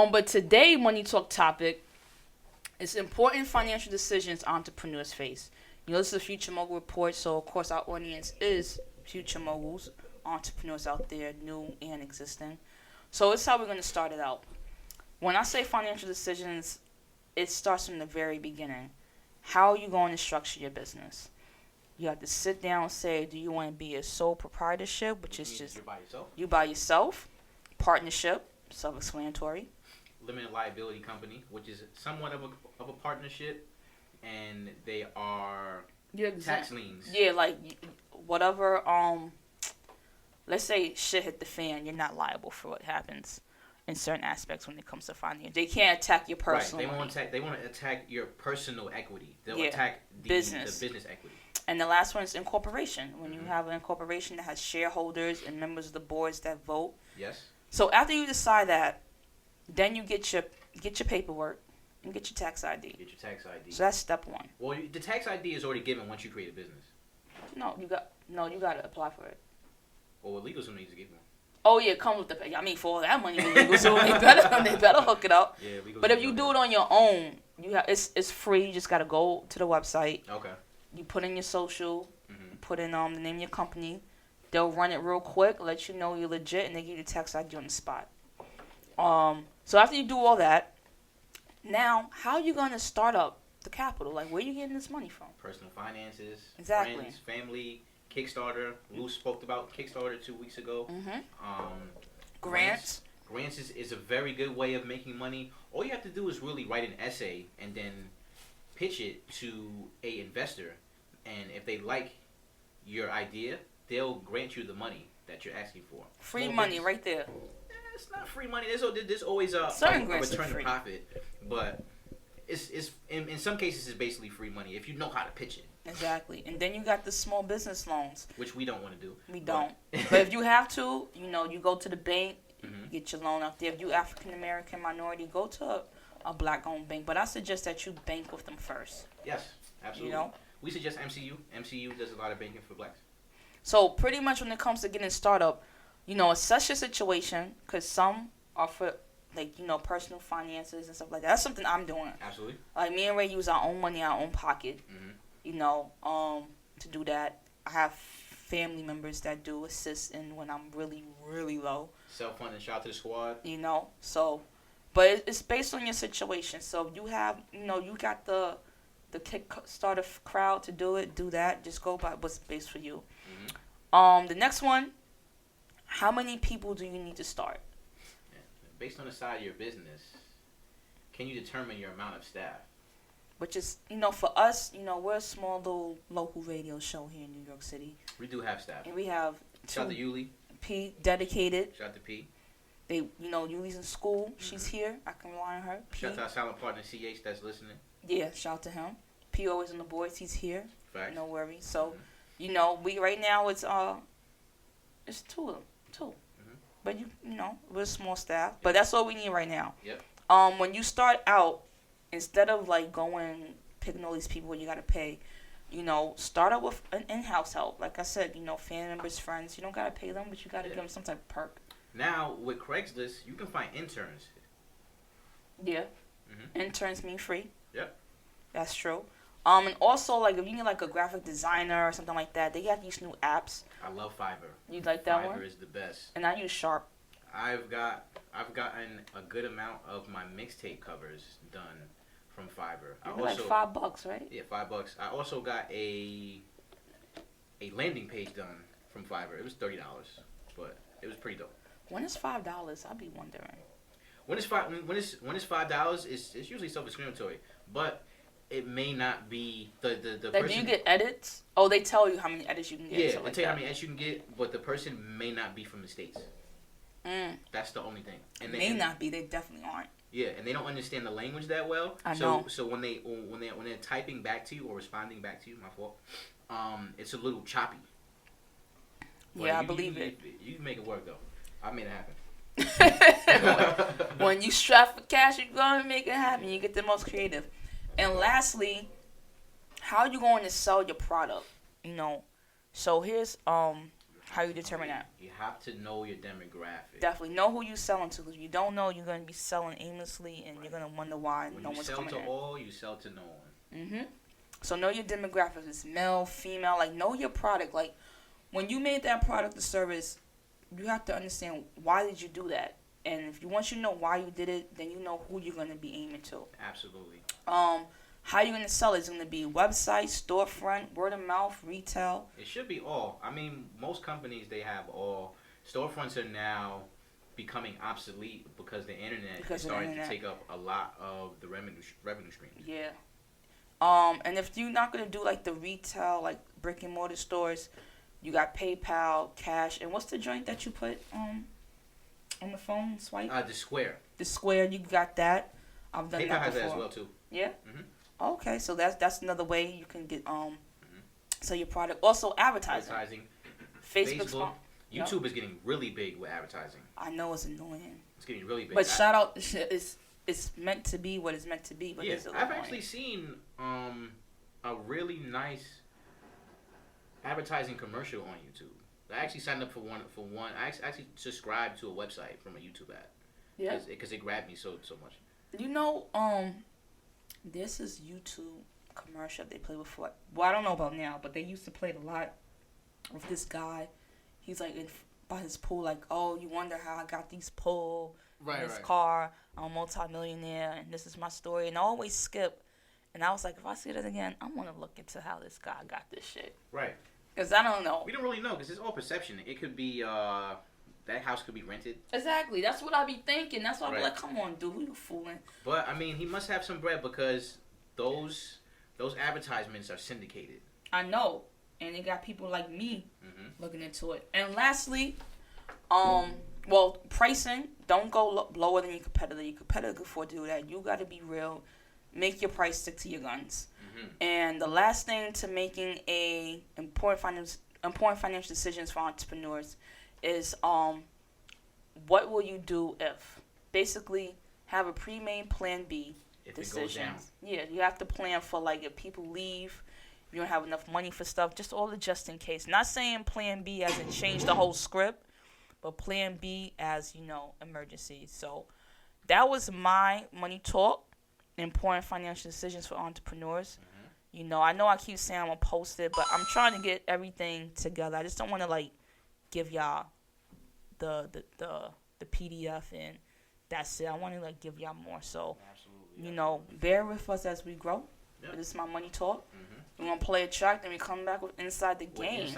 But today Money Talk topic is important financial decisions entrepreneurs face. This is a Future Mogul report, so of course our audience is future moguls, entrepreneurs out there, new and existing. So this is how we're going to start it out. When I say financial decisions, it starts from the very beginning. How are you going to structure your business? You have to sit down and say, do you want to be a sole proprietorship, which is just you by yourself, partnership, self-explanatory. Limited liability company, which is somewhat of a partnership, and they are tax liens. Yeah, like whatever. Let's say shit hit the fan, you're not liable for what happens in certain aspects when it comes to finance. They can't attack your personal. Right. They want to attack your personal equity. They'll attack the business equity. And the last one is incorporation. When you have an incorporation that has shareholders and members of the boards that vote. Yes. So after you decide that, then you get your paperwork and get your tax ID. Get your tax ID. So that's step one. Well, the tax ID is already given once you create a business. No, you got to apply for it. Well, LegalZoom needs to give one. Oh yeah, come with the. I mean, for all that money, LegalZoom, they better hook it up. Yeah, but if you do it on your own, it's free. You just gotta go to the website. Okay. You put in your social, put in the name of your company. They'll run it real quick, let you know you're legit, and they give you the tax ID on the spot. So after you do all that, now how are you gonna start up the capital? Like, where are you getting this money from? Personal finances, exactly. Friends, family, Kickstarter. Lou spoke about Kickstarter 2 weeks ago. Grants. Grants is a very good way of making money. All you have to do is really write an essay and then pitch it to a investor, and if they like your idea, they'll grant you the money that you're asking for. Free money right there. It's not free money. There's always a return to profit, but it's in some cases it's basically free money if you know how to pitch it. Exactly. And then you got the small business loans, which we don't want to do. We don't. But if you have to, you go to the bank, get your loan out there. If you African American minority, go to a black-owned bank. But I suggest that you bank with them first. Yes, absolutely. We suggest MCU. MCU does a lot of banking for blacks. So pretty much when it comes to getting startup, it's such a situation because some are for personal finances and stuff like that. That's something I'm doing. Absolutely. Like me and Ray use our own money, our own pocket. To do that. I have family members that do assist in when I'm really, really low. Self-funding, shout out to the squad. So, but it's based on your situation. So if you have, you got the Kickstarter crowd to do it, do that. Just go by what's based for you. The next one, how many people do you need to start? Based on the side of your business, can you determine your amount of staff? Which is, for us, we're a small little local radio show here in New York City. We do have staff. And we have shout out to Yuli. P, dedicated. Shout out to P. They, Yuli's in school. She's here. I can rely on her. P. Shout out to our silent partner, CH, that's listening. Yeah, shout out to him. P always on the boards. He's here. Facts. No worries. So, we right now it's two of them. Two. But we're a small staff. But that's all we need right now. Yep. When you start out, instead of picking all these people you gotta pay, start out with an in-house help. Like I said, family members, friends. You don't gotta pay them, but you gotta give them some type of perk. Now with Craigslist, you can find interns. Yeah. Interns mean free. Yep. That's true. And also if you need a graphic designer or something like that, they have these new apps. I love Fiverr. You like that one? Fiverr is the best. And I use Sharp. I've gotten a good amount of my mixtape covers done from Fiverr. $5, right? Yeah, $5. I also got a landing page done from Fiverr. It was $30, but it was pretty dope. When is $5? I'd be wondering. When it's $5, it's usually self-explanatory, but it may not be the person. Do you get edits? Oh, they tell you how many edits you can get. Yeah, they tell you how many edits you can get, but the person may not be from the States. That's the only thing. And may not be. They definitely aren't. Yeah, and they don't understand the language that well. I know. So when they're typing back to you or responding back to you, my fault. It's a little choppy. Yeah, I believe it. You can make it work though. I made it happen. When you strap for cash, you're gonna make it happen. You get the most creative. And lastly, how are you going to sell your product? So here's how How you determine that? You have to know your demographic. Definitely know who you're selling to. Because if you don't know, you're going to be selling aimlessly, and you're going to wonder why no one's coming in. When you sell to all, you sell to no one. Mm-hmm. So know your demographic. It's male, female. Like, know your product. Like, when you made that product or service, you have to understand why did you do that. And if you want you to know why you did it, then you know who you're going to be aiming to. Absolutely. How you going to sell it? It's going to be website, storefront, word of mouth, retail. It should be all. I mean, most companies, they have all. Storefronts are now becoming obsolete because the internet is starting to take up a lot of the revenue streams. Yeah. And if you're not going to do, like, the retail, like, brick and mortar stores, you got PayPal, Cash, and what's the joint that you put on the phone, swipe? The Square. The Square, you got that. I've done PayPal that before. has that as well, too. Yeah? Mm-hmm. Okay, so that's another way you can get sell your product. Also, advertising. Facebook. YouTube is getting really big with advertising. I know it's annoying. It's getting really big. But shout out, it's meant to be what it's meant to be. But yeah, it's I've actually seen a really nice advertising commercial on YouTube. I actually signed up for one. I actually subscribed to a website from a YouTube ad. Yeah. Because it grabbed me so much. You know, this is YouTube commercial they played before. Well, I don't know about now, but they used to play it a lot with this guy. He's like by his pool, like, oh, you wonder how I got these pool, this car. I'm a multi-millionaire, and this is my story. And I always skip. And I was like, if I see that again, I'm gonna look into how this guy got this shit. Right. Because I don't know. We don't really know because it's all perception. It could be that house could be rented. Exactly. That's what I be thinking. That's why I be like, come on, dude, who you fooling? But I mean, he must have some bread because those advertisements are syndicated. I know, and they got people like me looking into it. And lastly, well, pricing. Don't go lower than your competitor. Your competitor can afford to do that. You got to be real. Make your price stick to your guns. And the last thing to making a important financial decisions for entrepreneurs is what will you do if? Basically, have a pre-made plan B. If decisions. It goes down. Yeah, you have to plan for, like, if people leave, if you don't have enough money for stuff, just all the just in case. Not saying plan B as in change the whole script, but plan B as, emergencies. So that was my money talk. Important financial decisions for entrepreneurs. I know I keep saying I'm going to post it, but I'm trying to get everything together. I just don't want to, like, give y'all the PDF and that's it. I want to, like, give y'all more. So, bear with us as we grow. Yep. This is my money talk. We're going to play a track, then we come back with Inside the Game.